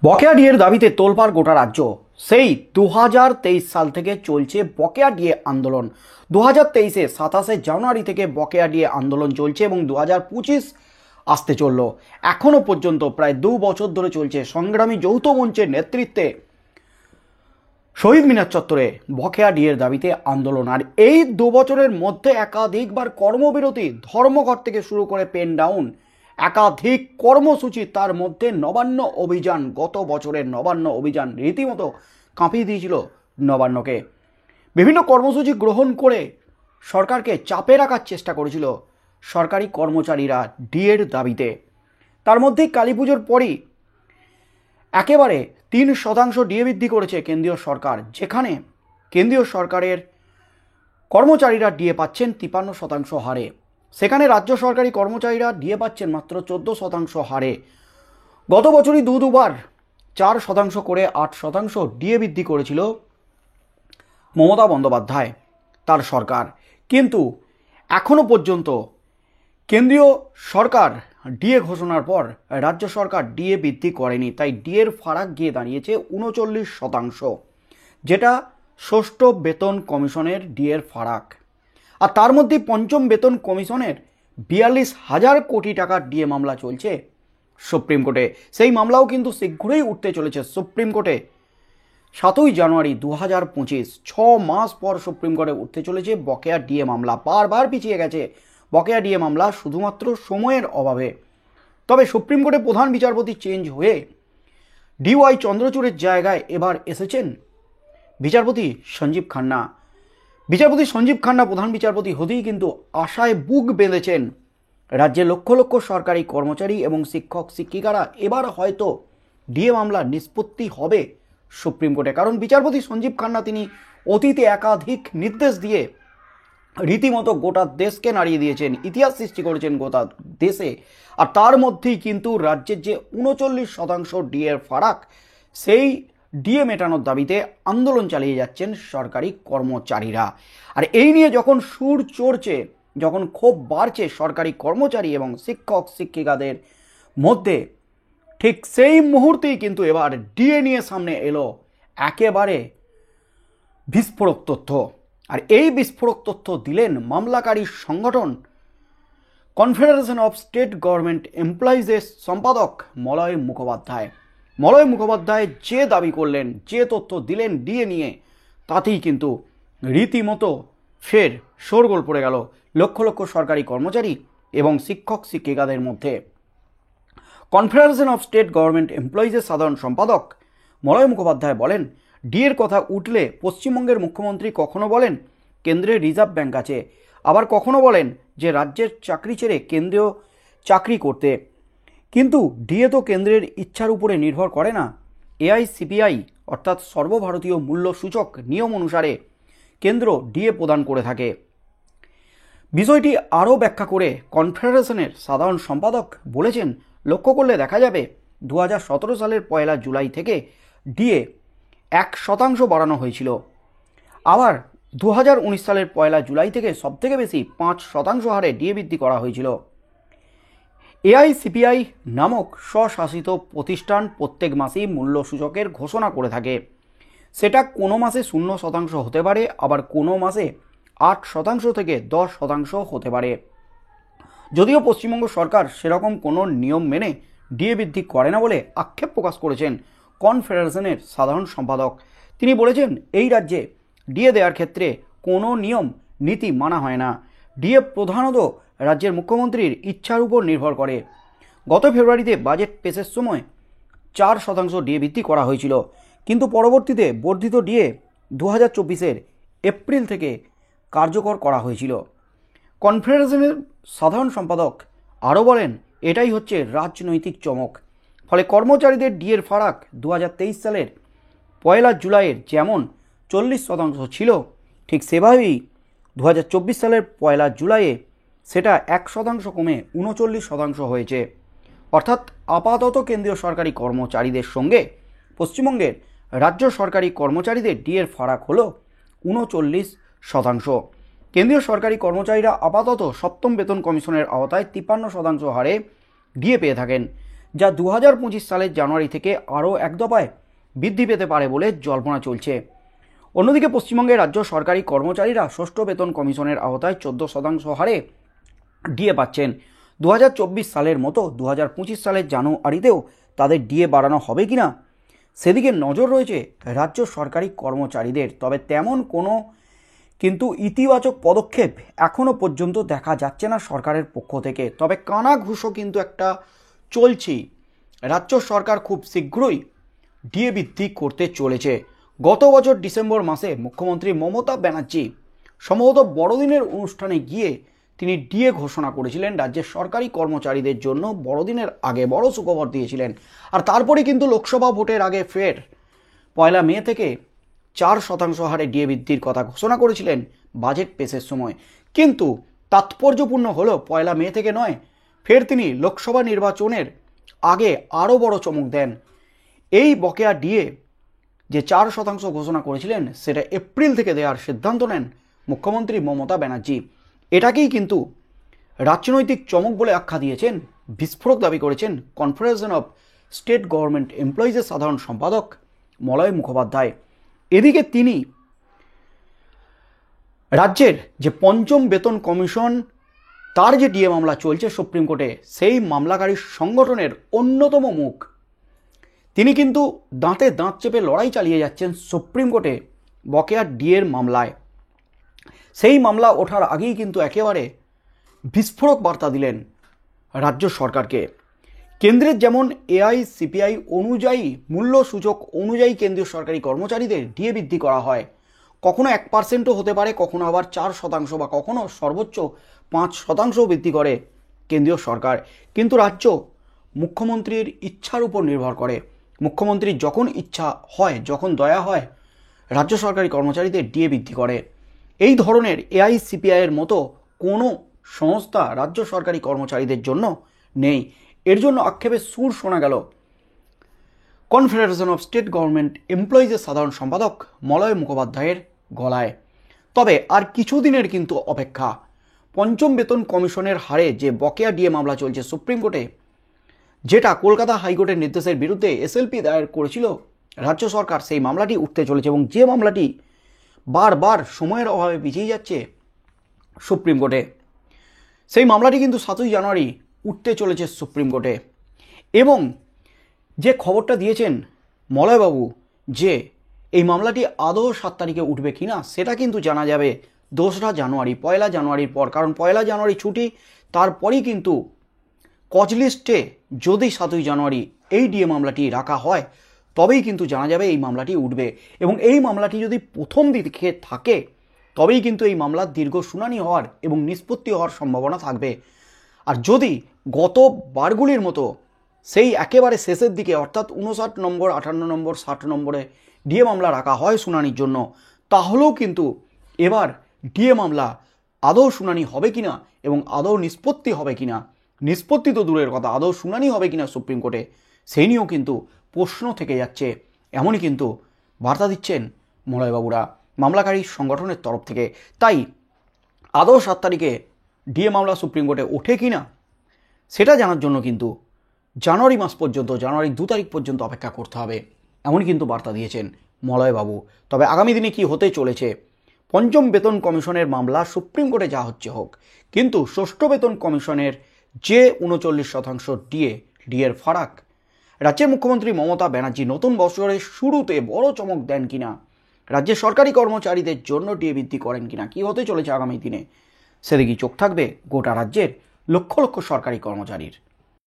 বকেয়া ডিএর দাবিতে তোলপাড় গোটা রাজ্য। সেই 2023 সাল থেকে চলছে বকেয়া ডিএ আন্দোলন। 2023-এ 27শে জানুয়ারি থেকে বকেয়া ডিএ আন্দোলন চলছে এবং 2025 আসতে চলল। এখনও পর্যন্ত প্রায় 2 বছর ধরে চলছে সংগ্রামী যৌথ মঞ্চের নেতৃত্বে শহীদ মিনার চত্বরে বকেয়া ডিএর দাবিতে আন্দোলন। আর এই 2 বছরের মধ্যে একাধিকবার কর্মবিরতি, ধর্মঘট থেকে শুরু করে পেন ডাউন, একাধিক কর্মসূচি, তার মধ্যে নবান্ন অভিযান, গত বছরের নবান্ন অভিযান রীতিমতো কাঁপিয়ে দিয়েছিল নবান্নকে। বিভিন্ন কর্মসূচি গ্রহণ করে সরকারকে চাপে রাখার চেষ্টা করেছিল সরকারি কর্মচারীরা ডিএর দাবিতে। তার মধ্যেই কালী পুজোর পরই একেবারে 3% ডিএ বৃদ্ধি করেছে কেন্দ্রীয় সরকার, যেখানে কেন্দ্রীয় সরকারের কর্মচারীরা ডিএ পাচ্ছেন 53% হারে, সেখানে রাজ্য সরকারি কর্মচারীরা ডিএ পাচ্ছেন মাত্র 14% হারে। গত বছরই দুবার 4% করে 8% ডিএ বৃদ্ধি করেছিল মমতা বন্দ্যোপাধ্যায় তার সরকার, কিন্তু এখনও পর্যন্ত কেন্দ্রীয় সরকার ডিএ ঘোষণার পর রাজ্য সরকার ডিএ বৃদ্ধি করেনি। তাই ডিএর ফারাক গিয়ে দাঁড়িয়েছে 39%, যেটা ষষ্ঠ বেতন কমিশনের ডিএর ফারাক। আর তার মধ্যে পঞ্চম বেতন কমিশনের 42,000 কোটি টাকার ডিএ মামলা চলছে সুপ্রিম কোর্টে। সেই মামলাও কিন্তু শীঘ্রই উঠতে চলেছে সুপ্রিম কোর্টে। 7ই জানুয়ারি 2025, 6 মাস পর সুপ্রিম কোর্টে উঠতে চলেছে বকেয়া ডিএ মামলা। বারবার পিছিয়ে গেছে বকেয়া ডিএ মামলা শুধুমাত্র সময়ের অভাবে। তবে সুপ্রিম কোর্টে প্রধান বিচারপতি চেঞ্জ হয়ে ডিওয়াই চন্দ্রচূড়ের জায়গায় এবার এসেছেন বিচারপতি সঞ্জীব খান্না। বিচারপতি সঞ্জীব খান্না প্রধান বিচারপতি হতেই কিন্তু আশায় বুক বেঁধেছেন রাজ্যে লক্ষ লক্ষ সরকারি কর্মচারী এবং শিক্ষক শিক্ষিকারা। এবার হয়তো ডিএ মামলা নিষ্পত্তি হবে সুপ্রিম কোর্টে, কারণ বিচারপতি সঞ্জীব খান্না তিনি অতীতে একাধিক নির্দেশ দিয়ে রীতিমতো গোটা দেশকে নাড়িয়ে দিয়েছেন, ইতিহাস সৃষ্টি করেছেন গোটা দেশে। আর তার মধ্যেই কিন্তু রাজ্যের যে 39% ডিএর ফারাক, সেই ডিএ মেটানোর দাবিতে আন্দোলন চালিয়ে যাচ্ছেন সরকারি কর্মচারীরা। আর এই নিয়ে যখন সুর চড়ছে, যখন ক্ষোভ বাড়ছে সরকারি কর্মচারী এবং শিক্ষক শিক্ষিকাদের মধ্যে, ঠিক সেই মুহূর্তেই কিন্তু এবার ডিএ নিয়ে সামনে এলো একেবারে বিস্ফোরক তথ্য। আর এই বিস্ফোরক তথ্য দিলেন মামলাকারী সংগঠন কনফেডারেশন অফ স্টেট গভর্নমেন্ট এমপ্লয়িজের সম্পাদক মলয় মুখোপাধ্যায়। মলয় মুখোপাধ্যায় যে দাবি করলেন, যে তথ্য দিলেন ডিএ নিয়ে, তাতেই কিন্তু রীতিমতো ফের শোরগোল পড়ে গেল লক্ষ লক্ষ সরকারি কর্মচারী এবং শিক্ষক শিক্ষিকাদের মধ্যে। কনফেডারেশন অফ স্টেট গভর্নমেন্ট এমপ্লয়িজের সাধারণ সম্পাদক মলয় মুখোপাধ্যায় বলেন, ডিএর কথা উঠলে পশ্চিমবঙ্গের মুখ্যমন্ত্রী কখনো বলেন কেন্দ্রের রিজার্ভ ব্যাংক আছে, আবার কখনো বলেন যে রাজ্যের চাকরি ছেড়ে কেন্দ্রীয় চাকরি করতে। কিন্তু ডিএ তো কেন্দ্রের ইচ্ছার উপরে নির্ভর করে না। এআইসিপিআই অর্থাৎ সর্বভারতীয় মূল্য সূচক নিয়ম অনুসারে কেন্দ্র ডিএ প্রদান করে থাকে। বিষয়টি আরও ব্যাখ্যা করে কনফেডারেশনের সাধারণ সম্পাদক বলেছেন, লক্ষ্য করলে দেখা যাবে 2017 সালের 1 জুলাই থেকে ডিএ 1% বাড়ানো হয়েছিল। আবার 2019 সালের 1 জুলাই থেকে সবথেকে বেশি 5% হারে ডিএ বৃদ্ধি করা হয়েছিল। এআইসিপিআই নামক স্বশাসিত প্রতিষ্ঠান প্রত্যেক মাসেই মূল্য সূচকের ঘোষণা করে থাকে। সেটা কোনো মাসে 0% হতে পারে, আবার কোনো মাসে 8% থেকে 10% হতে পারে। যদিও পশ্চিমবঙ্গ সরকার সেরকম কোনো নিয়ম মেনে ডিএ বৃদ্ধি করে না বলে আক্ষেপ প্রকাশ করেছেন কনফেডারেশনের সাধারণ সম্পাদক। তিনি বলেছেন, এই রাজ্যে ডিএ দেওয়ার ক্ষেত্রে কোনো নিয়ম নীতি মানা হয় না। ডিএ প্রধানত রাজ্যের মুখ্যমন্ত্রীর ইচ্ছার উপর নির্ভর করে। গত ফেব্রুয়ারিতে বাজেট পেশের সময় 4% ডিএ বৃদ্ধি করা হয়েছিল, কিন্তু পরবর্তীতে বর্ধিত ডিএ 2024-এর এপ্রিল থেকে কার্যকর করা হয়েছিল। কনফেডারেশনের সাধারণ সম্পাদক আরও বলেন, এটাই হচ্ছে রাজনৈতিক চমক। ফলে কর্মচারীদের ডিএর ফারাক 2023 সালের 1 জুলাইয়ের যেমন 40% ছিল, ঠিক সেভাবেই 2024 সালের 1 জুলাইয়ে সেটা 1% কমে 39% হয়েছে। অর্থাৎ আপাতত কেন্দ্রীয় সরকারি কর্মচারীদের সঙ্গে পশ্চিমবঙ্গের রাজ্য সরকারি কর্মচারীদের ডিএর ফারাক হলো 39%। কেন্দ্রীয় সরকারি কর্মচারীরা আপাতত সপ্তম বেতন কমিশনের আওতায় 53% হারে ডিএ পেয়ে থাকেন, যা 2025 সালের জানুয়ারি থেকে আরও এক দফায় বৃদ্ধি পেতে পারে বলে জল্পনা চলছে। অন্যদিকে পশ্চিমবঙ্গের রাজ্য সরকারি কর্মচারীরা ষষ্ঠ বেতন কমিশনের আওতায় 14% হারে ডিএ পাচ্ছেন। 2024 সালের মতো 2025 সালের জানুয়ারিতেও তাদের ডিএ বাড়ানো হবে কিনা সেদিকে নজর রয়েছে রাজ্য সরকারি কর্মচারীদের। তবে তেমন কোনো কিন্তু ইতিবাচক পদক্ষেপ এখনও পর্যন্ত দেখা যাচ্ছে না সরকারের পক্ষ থেকে। তবে কানাঘুষো কিন্তু একটা চলছেই। রাজ্য সরকার খুব শীঘ্রই ডিএ বৃদ্ধি করতে চলেছে। গত বছর ডিসেম্বর মাসে মুখ্যমন্ত্রী মমতা ব্যানার্জি সম্ভবত বড়দিনের অনুষ্ঠানে গিয়ে তিনি ডিএ ঘোষণা করেছিলেন। রাজ্যের সরকারি কর্মচারীদের জন্য বড়দিনের আগে বড় সুখবর দিয়েছিলেন। আর তারপরে কিন্তু লোকসভা ভোটের আগে ফের 1 মে থেকে 4% হারে ডিএ বৃদ্ধির কথা ঘোষণা করেছিলেন বাজেট পেশের সময়। কিন্তু তাৎপর্যপূর্ণ হলো 1 মে থেকে নয়, ফের তিনি লোকসভা নির্বাচনের আগে আরও বড় চমক দেন। এই বকেয়া ডিএ যে 4% ঘোষণা করেছিলেন সেটা এপ্রিল থেকে দেওয়ার সিদ্ধান্ত নেন মুখ্যমন্ত্রী মমতা ব্যানার্জি। এটাকেই কিন্তু রাজনৈতিক চমক বলে আখ্যা দিয়েছেন, বিস্ফোরক দাবি করেছেন কনফেডারেশন অফ স্টেট গভর্নমেন্ট এমপ্লয়িজের সাধারণ সম্পাদক মলয় মুখোপাধ্যায়। এদিকে তিনি রাজ্যের যে পঞ্চম বেতন কমিশন তার যে ডিএ মামলা চলছে সুপ্রিম কোর্টে, সেই মামলাকারী সংগঠনের অন্যতম মুখ, তিনি কিন্তু দাঁতে দাঁত চেপে লড়াই চালিয়ে যাচ্ছেন সুপ্রিম কোর্টে বকেয়া ডিএর মামলায়। সেই মামলা ওঠার আগেই কিন্তু একেবারে বিস্ফোরক বার্তা দিলেন রাজ্য সরকারকে। কেন্দ্রের যেমন এআইসিপিআই অনুযায়ী মূল্য সূচক অনুযায়ী কেন্দ্রীয় সরকারি কর্মচারীদের ডিএ বৃদ্ধি করা হয়। কখনো 1% হতে পারে, কখনো আবার 4% বা কখনো সর্বোচ্চ 5% বৃদ্ধি করে কেন্দ্রীয় সরকার। কিন্তু রাজ্য মুখ্যমন্ত্রীর ইচ্ছার উপর নির্ভর করে। মুখ্যমন্ত্রীর যখন ইচ্ছা হয়, যখন দয়া হয়, রাজ্য সরকারি কর্মচারীদের ডিএ বৃদ্ধি করে। এই ধরনের এআইসিপিআইয়ের মতো কোনো সংস্থা রাজ্য সরকারি কর্মচারীদের জন্য নেই। এর জন্য আক্ষেপের সুর শোনা গেল কনফেডারেশন অফ স্টেট গভর্নমেন্ট এমপ্লয়িজের সাধারণ সম্পাদক মলয় মুখোপাধ্যায়ের গলায়। তবে আর কিছুদিনের কিন্তু অপেক্ষা। পঞ্চম বেতন কমিশনের হারে যে বকেয়া ডিএ মামলা চলছে সুপ্রিম কোর্টে, যেটা কলকাতা হাইকোর্টের নির্দেশের বিরুদ্ধে এসএলপি দায়ের করেছিল রাজ্য সরকার, সেই মামলাটি উঠতে চলেছে এবং যে মামলাটি বারবার সময়ের অভাবে পিছিয়ে যাচ্ছে সুপ্রিম কোর্টে, সেই মামলাটি কিন্তু 7 জানুয়ারি উঠতে চলেছে সুপ্রিম কোর্টে। এবং যে খবরটা দিয়েছেন মলয়বাবু যে এই মামলাটি আদৌ 7 তারিখে উঠবে কিনা সেটা কিন্তু জানা যাবে 2রা জানুয়ারি, 1 জানুয়ারির পর। কারণ 1 জানুয়ারি ছুটি, তারপরেই কিন্তু কজলিস্টে যদি 7 জানুয়ারি এই ডিএ মামলাটি রাখা হয় তবেই কিন্তু জানা যাবে এই মামলাটি উঠবে। এবং এই মামলাটি যদি প্রথম দিকে থাকে তবেই কিন্তু এই মামলার দীর্ঘ শুনানি হওয়ার এবং নিষ্পত্তি হওয়ার সম্ভাবনা থাকবে। আর যদি গত বারগুলির মতো সেই একেবারে শেষের দিকে অর্থাৎ 59 নম্বর, 58 নম্বর, 60 নম্বরে ডিএ মামলা রাখা হয় শুনানির জন্য, তাহলেও কিন্তু এবার ডিএ মামলা আদৌ শুনানি হবে কিনা এবং আদৌ নিষ্পত্তি হবে কিনা, নিষ্পত্তি তো দূরের কথা, আদৌ শুনানি হবে কিনা সুপ্রিম কোর্টে সেই নিয়েও কিন্তু প্রশ্ন থেকে যাচ্ছে। এমনই কিন্তু বার্তা দিচ্ছেন মলয়বাবুরা মামলাকারী সংগঠনের তরফ থেকে। তাই আদৌ 7 তারিখে ডিএ মামলা সুপ্রিম কোর্টে ওঠে কিনা সেটা জানার জন্য কিন্তু জানুয়ারি মাস পর্যন্ত, জানুয়ারি 2 তারিখ পর্যন্ত অপেক্ষা করতে হবে, এমনই কিন্তু বার্তা দিয়েছেন মলয়বাবু। তবে আগামী দিনে কি হতে চলেছে, পঞ্চম বেতন কমিশনের মামলা সুপ্রিম কোর্টে যা হচ্ছে হোক, কিন্তু ষষ্ঠ বেতন কমিশনের যে 39% ডিএর ফারাক, রাজ্যের মুখ্যমন্ত্রী মমতা ব্যানার্জি নতুন বছরের শুরুতে বড় চমক দেন কিনা, রাজ্যের সরকারি কর্মচারীদের জন্য ডিএ বৃদ্ধি করেন কিনা, কি হতে চলেছে আগামী দিনে সেদিকেই চোখ থাকবে গোটা রাজ্যের লক্ষ লক্ষ সরকারি কর্মচারীর।